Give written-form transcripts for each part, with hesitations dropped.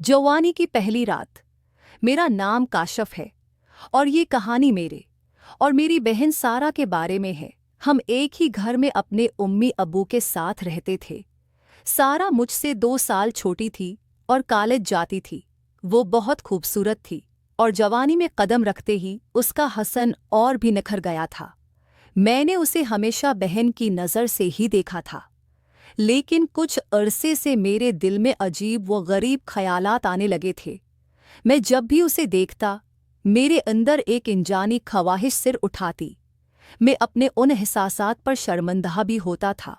जवानी की पहली रात। मेरा नाम काशफ है और ये कहानी मेरे और मेरी बहन सारा के बारे में है। हम एक ही घर में अपने उम्मी अब्बू के साथ रहते थे। सारा मुझसे 2 साल छोटी थी और कॉलेज जाती थी। वो बहुत खूबसूरत थी और जवानी में कदम रखते ही उसका हसन और भी निखर गया था। मैंने उसे हमेशा बहन की नज़र से ही देखा था, लेकिन कुछ अरसे से मेरे दिल में अजीब व गरीब ख्यालात आने लगे थे। मैं जब भी उसे देखता, मेरे अंदर एक अनजानी ख्वाहिश सिर उठाती। मैं अपने उन एहसासात पर शर्मिंदा भी होता था,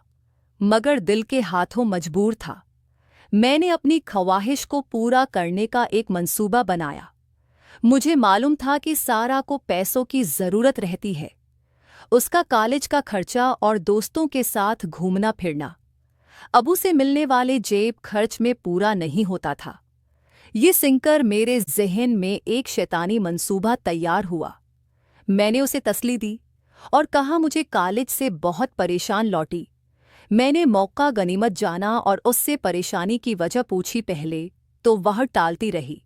मगर दिल के हाथों मजबूर था। मैंने अपनी ख्वाहिश को पूरा करने का एक मंसूबा बनाया। मुझे मालूम था कि सारा को पैसों की ज़रूरत रहती है, उसका कॉलेज का खर्चा और दोस्तों के साथ घूमना फिरना। अबू से मिलने वाले जेब खर्च में पूरा नहीं होता था। ये सुनकर मेरे ज़हन में एक शैतानी मंसूबा तैयार हुआ। मैंने उसे तसल्ली दी और कहा मुझे कॉलेज से बहुत परेशान लौटी। मैंने मौका गनीमत जाना और उससे परेशानी की वजह पूछी पहले तो वह टालती रही,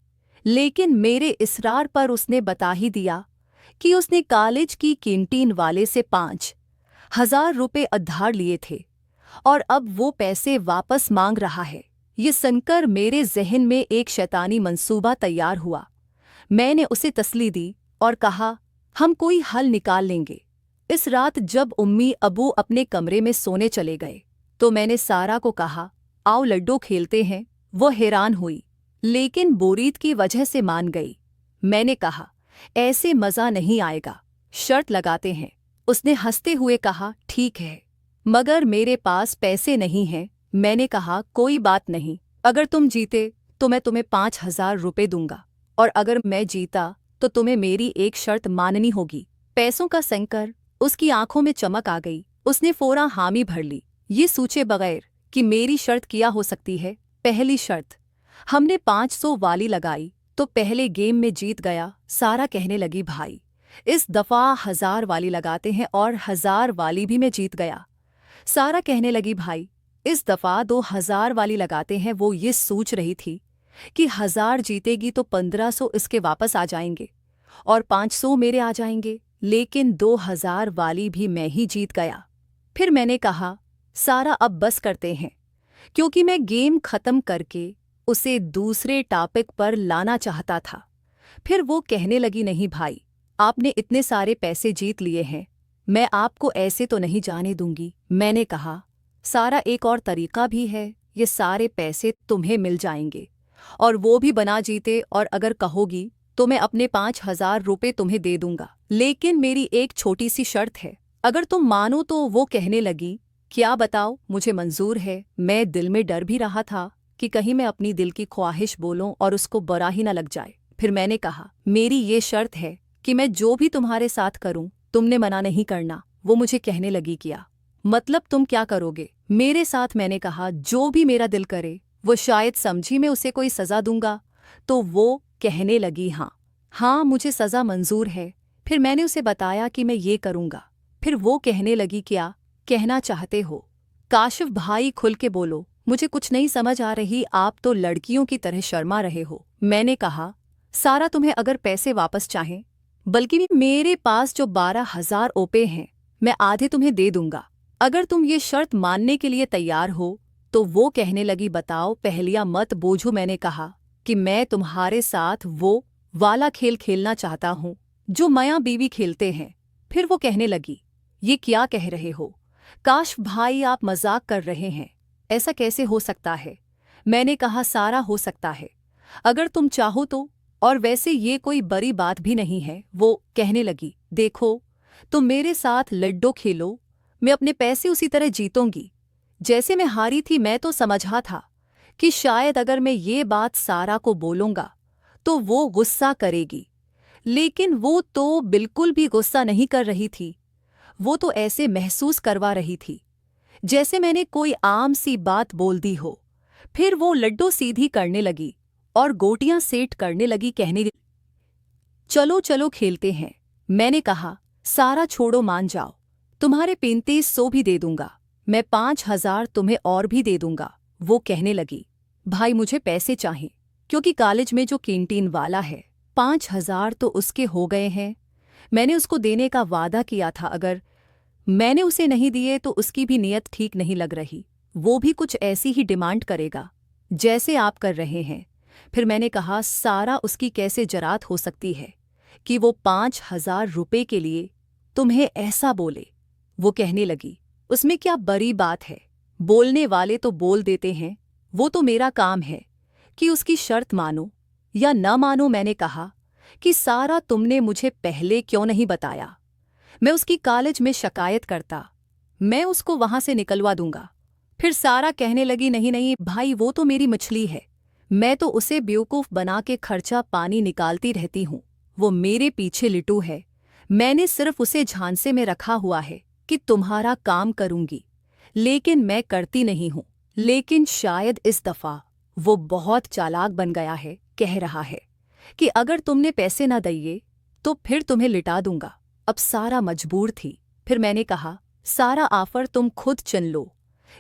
लेकिन मेरे इसरार पर उसने बता ही दिया कि उसने कॉलेज की कैंटीन वाले से 5,000 रुपये उधार लिए थे और अब वो पैसे वापस मांग रहा है। ये सुनकर मेरे ज़हन में एक शैतानी मंसूबा तैयार हुआ। मैंने उसे तसल्ली दी और कहा, हम कोई हल निकाल लेंगे। इस रात जब उम्मी अबू अपने कमरे में सोने चले गए तो मैंने सारा को कहा, आओ लड्डू खेलते हैं। वो हैरान हुई, लेकिन बोरीद की वजह से मान गई। मैंने कहा, ऐसे मज़ा नहीं आएगा, शर्त लगाते हैं। उसने हंसते हुए कहा, ठीक है, मगर मेरे पास पैसे नहीं हैं। मैंने कहा, कोई बात नहीं, अगर तुम जीते तो मैं तुम्हें 5,000 रुपये दूंगा, और अगर मैं जीता तो तुम्हें मेरी एक शर्त माननी होगी। पैसों का संकर उसकी आंखों में चमक आ गई। उसने फौरन हामी भर ली, ये सोचे बगैर कि मेरी शर्त क्या हो सकती है। पहली शर्त, हमने 500 वाली लगाई तो पहले गेम में जीत गया। सारा कहने लगी, भाई इस दफ़ा 1,000 वाली लगाते हैं और 1,000 वाली भी मैं जीत गया। सारा कहने लगी, भाई इस दफ़ा 2,000 वाली लगाते हैं। वो ये सोच रही थी कि 1,000 जीतेगी तो 1,500 इसके वापस आ जाएंगे और 500 मेरे आ जाएंगे, लेकिन 2,000 वाली भी मैं ही जीत गया। फिर मैंने कहा, सारा अब बस करते हैं, क्योंकि मैं गेम ख़त्म करके उसे दूसरे टॉपिक पर लाना चाहता था। फिर वो कहने लगी, नहीं भाई, आपने इतने सारे पैसे जीत लिए हैं, मैं आपको ऐसे तो नहीं जाने दूंगी। मैंने कहा, सारा एक और तरीका भी है, ये सारे पैसे तुम्हें मिल जाएंगे और वो भी बना जीते, और अगर कहोगी तो मैं अपने 5,000 रुपये तुम्हें दे दूंगा, लेकिन मेरी एक छोटी सी शर्त है, अगर तुम मानो तो। वो कहने लगी, क्या बताओ, मुझे मंजूर है। मैं दिल में डर भी रहा था कि कहीं मैं अपनी दिल की ख्वाहिश बोलूं और उसको बुरा ही न लग जाए। फिर मैंने कहा, मेरी ये शर्त है कि मैं जो भी तुम्हारे साथ करूं तुमने मना नहीं करना। वो मुझे कहने लगी, क्या मतलब, तुम क्या करोगे मेरे साथ? मैंने कहा, जो भी मेरा दिल करे। वो शायद समझी मैं उसे कोई सज़ा दूंगा, तो वो कहने लगी, हाँ हाँ, मुझे सज़ा मंजूर है। फिर मैंने उसे बताया कि मैं ये करूंगा। फिर वो कहने लगी, क्या कहना चाहते हो? काशिफ भाई खुल के बोलो, मुझे कुछ नहीं समझ आ रही, आप तो लड़कियों की तरह शर्मा रहे हो। मैंने कहा, सारा तुम्हें अगर पैसे वापस चाहें, बल्कि मेरे पास जो 12,000 ओपे हैं, मैं आधे तुम्हें दे दूंगा, अगर तुम ये शर्त मानने के लिए तैयार हो। तो वो कहने लगी, बताओ, पहेलियां मत बूझो। मैंने कहा कि मैं तुम्हारे साथ वो वाला खेल खेलना चाहता हूँ जो मियाँ बीवी खेलते हैं। फिर वो कहने लगी, ये क्या कह रहे हो काश भाई, आप मजाक कर रहे हैं, ऐसा कैसे हो सकता है? मैंने कहा, सारा हो सकता है, अगर तुम चाहो तो, और वैसे ये कोई बड़ी बात भी नहीं है। वो कहने लगी, देखो, तुम मेरे साथ लड्डू खेलो, मैं अपने पैसे उसी तरह जीतूंगी जैसे मैं हारी थी। मैं तो समझा था कि शायद अगर मैं ये बात सारा को बोलूँगा तो वो गुस्सा करेगी, लेकिन वो तो बिल्कुल भी गुस्सा नहीं कर रही थी। वो तो ऐसे महसूस करवा रही थी जैसे मैंने कोई आम सी बात बोल दी हो। फिर वो लड्डू सीधी करने लगी और गोटियां सेट करने लगी, कहने लगी, चलो चलो खेलते हैं। मैंने कहा, सारा छोड़ो, मान जाओ, तुम्हारे 3,500 भी दे दूंगा, मैं 5,000 तुम्हें और भी दे दूंगा। वो कहने लगी, भाई मुझे पैसे चाहिए, क्योंकि कॉलेज में जो कैंटीन वाला है 5,000 तो उसके हो गए हैं। मैंने उसको देने का वादा किया था, अगर मैंने उसे नहीं दिए तो उसकी भी नीयत ठीक नहीं लग रही। वो भी कुछ ऐसी ही डिमांड करेगा जैसे आप कर रहे हैं। फिर मैंने कहा, सारा उसकी कैसे जरात हो सकती है कि वो 5,000 रुपये के लिए तुम्हें ऐसा बोले। वो कहने लगी, उसमें क्या बड़ी बात है, बोलने वाले तो बोल देते हैं, वो तो मेरा काम है कि उसकी शर्त मानो या न मानो। मैंने कहा कि सारा तुमने मुझे पहले क्यों नहीं बताया, मैं उसकी कॉलेज में शिकायत करता, मैं उसको वहां से निकलवा दूंगा। फिर सारा कहने लगी, नहीं नहीं भाई, वो तो मेरी मछली है, मैं तो उसे बेवकूफ़ बना के खर्चा पानी निकालती रहती हूँ, वो मेरे पीछे लिटू है, मैंने सिर्फ उसे झांसे में रखा हुआ है कि तुम्हारा काम करूंगी, लेकिन मैं करती नहीं हूँ। लेकिन शायद इस दफ़ा वो बहुत चालाक बन गया है, कह रहा है कि अगर तुमने पैसे ना दिए तो फिर तुम्हें लिटा दूंगा। अब सारा मजबूर थी। फिर मैंने कहा, सारा ऑफर तुम खुद चुन लो,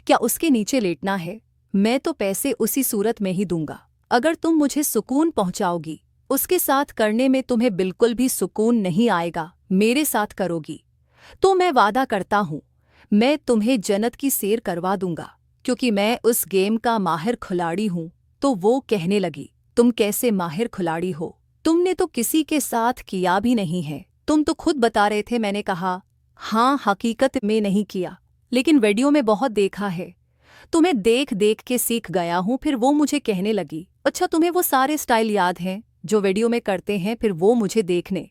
क्या उसके नीचे लेटना है? मैं तो पैसे उसी सूरत में ही दूंगा अगर तुम मुझे सुकून पहुंचाओगी। उसके साथ करने में तुम्हें बिल्कुल भी सुकून नहीं आएगा, मेरे साथ करोगी तो मैं वादा करता हूँ मैं तुम्हें जन्नत की सैर करवा दूंगा, क्योंकि मैं उस गेम का माहिर खिलाड़ी हूँ। तो वो कहने लगी, तुम कैसे माहिर खिलाड़ी हो, तुमने तो किसी के साथ किया भी नहीं है, तुम तो खुद बता रहे थे। मैंने कहा, हाँ हकीकत में नहीं किया, लेकिन वीडियो में बहुत देखा है, तुम्हें देख देख के सीख गया हूँ। फिर वो मुझे कहने लगी, अच्छा तुम्हें वो सारे स्टाइल याद हैं जो वीडियो में करते हैं? फिर वो मुझे देखने